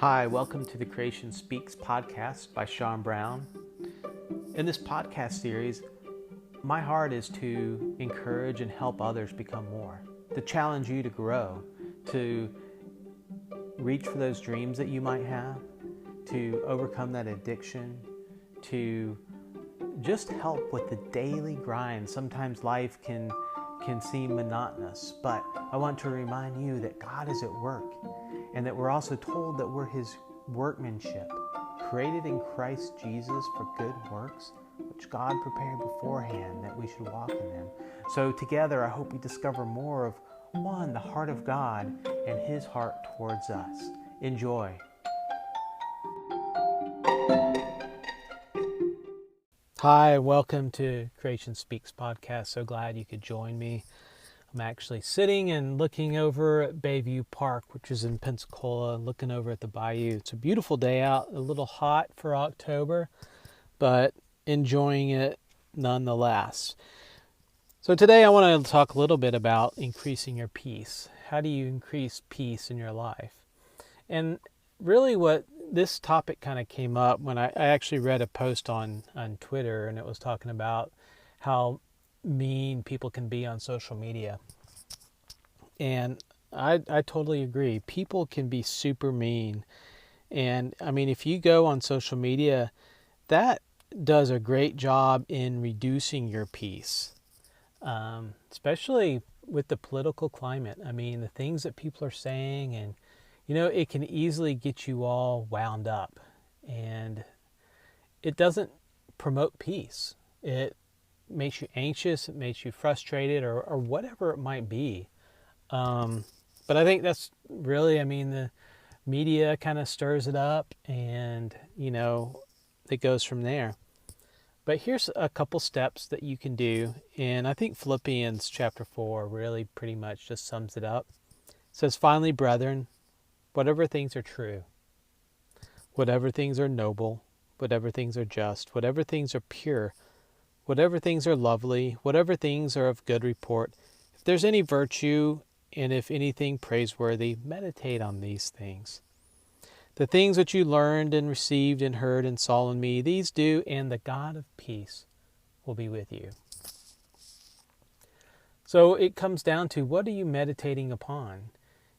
Hi, welcome to the Creation Speaks podcast by Sean Brown. In this podcast series, my heart is to encourage and help others become more, to challenge you to grow, to reach for those dreams that you might have, to overcome that addiction, to just help with the daily grind. Sometimes life can seem monotonous, but I want to remind you that God is at work and that we're also told that we're His workmanship, created in Christ Jesus for good works, which God prepared beforehand that we should walk in them. So together, I hope we discover more of, one, the heart of God and His heart towards us. Enjoy. Hi, welcome to Creation Speaks podcast. So glad you could join me. I'm actually sitting and looking over at Bayview Park, which is in Pensacola, looking over at the bayou. It's a beautiful day out, a little hot for October, but enjoying it nonetheless. So today I want to talk a little bit about increasing your peace. How do you increase peace in your life? And really what this topic kind of came up when I actually read a post on Twitter, and it was talking about how mean people can be on social media. And I totally agree. People can be super mean. And I mean, if you go on social media, that does a great job in reducing your peace, especially with the political climate. I mean, the things that people are saying, and it can easily get you all wound up, and it doesn't promote peace. It makes you anxious, it makes you frustrated, or whatever it might be. But I think that's really, the media kind of stirs it up, and, it goes from there. But here's a couple steps that you can do, and I think Philippians chapter 4 really pretty much just sums it up. It says, "Finally, brethren, whatever things are true, whatever things are noble, whatever things are just, whatever things are pure, whatever things are lovely, whatever things are of good report, if there's any virtue and if anything praiseworthy, meditate on these things. The things which you learned and received and heard and saw in me, these do, and the God of peace will be with you." So it comes down to, what are you meditating upon?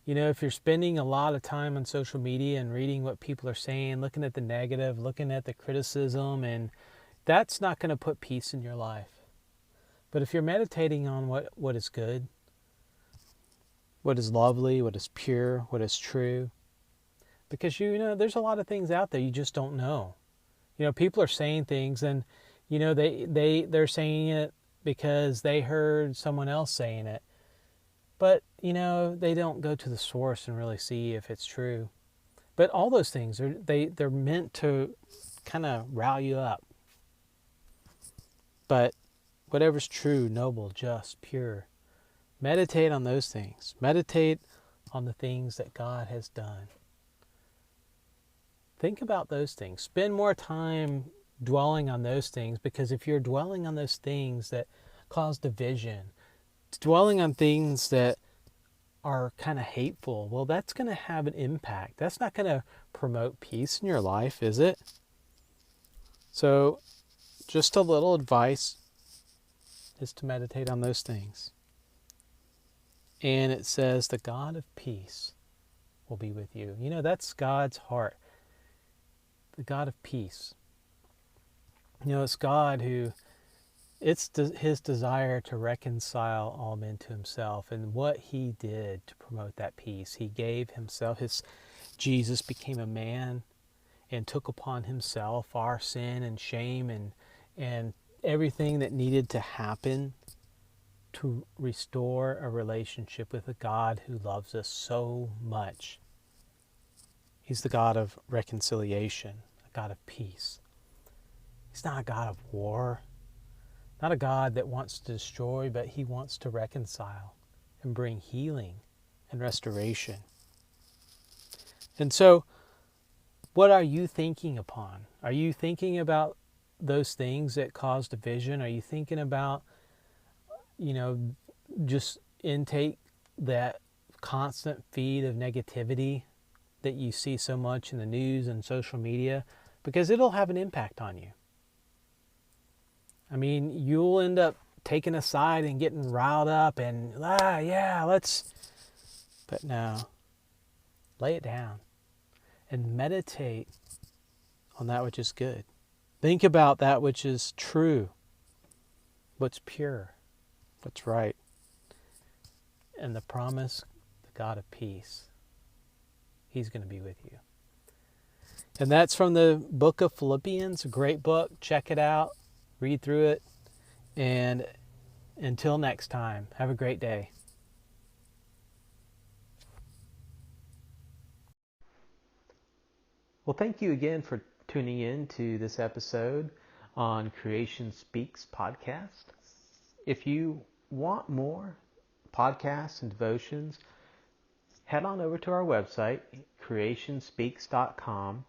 If you're spending a lot of time on social media and reading what people are saying, looking at the negative, looking at the criticism, and that's not going to put peace in your life. But if you're meditating on what is good, what is lovely, what is pure, what is true, because there's a lot of things out there you just don't know. People are saying things, and they're saying it because they heard someone else saying it. But, they don't go to the source and really see if it's true. But all those things, they're meant to kind of rile you up. But whatever's true, noble, just, pure, meditate on those things. Meditate on the things that God has done. Think about those things. Spend more time dwelling on those things, because if you're dwelling on those things that cause division, dwelling on things that are kind of hateful, well, that's going to have an impact. That's not going to promote peace in your life, is it? So just a little advice is to meditate on those things. And it says, the God of peace will be with you. That's God's heart. The God of peace. It's God who, it's His desire to reconcile all men to Himself, and what He did to promote that peace. He gave Himself, Jesus became a man and took upon Himself our sin and shame and everything that needed to happen to restore a relationship with a God who loves us so much. He's the God of reconciliation, a God of peace. He's not a God of war, not a God that wants to destroy, but He wants to reconcile and bring healing and restoration. And so, what are you thinking upon? Are you thinking about those things that cause division? Are you thinking about, just intake that constant feed of negativity that you see so much in the news and social media, because it'll have an impact on you. I mean, you'll end up taking a side and getting riled up and, but no, lay it down and meditate on that which is good. Think about that which is true, what's pure, what's right, and the promise, the God of peace. He's going to be with you. And that's from the book of Philippians, a great book. Check it out, read through it, and until next time, have a great day. Well, thank you again for tuning in to this episode on Creation Speaks podcast. If you want more podcasts and devotions, head on over to our website, creationspeaks.com.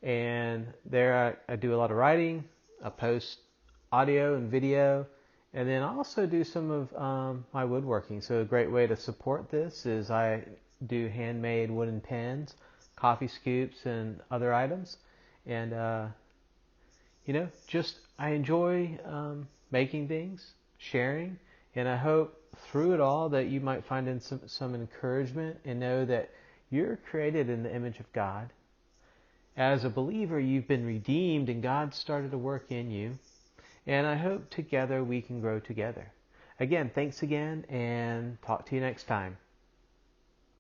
And there I do a lot of writing. I post audio and video. And then I also do some of my woodworking. So a great way to support this is I do handmade wooden pens, coffee scoops, and other items. And, I enjoy making things, sharing. And I hope through it all that you might find some encouragement and know that you're created in the image of God. As a believer, you've been redeemed and God started to work in you. And I hope together we can grow together. Again, thanks again, and talk to you next time.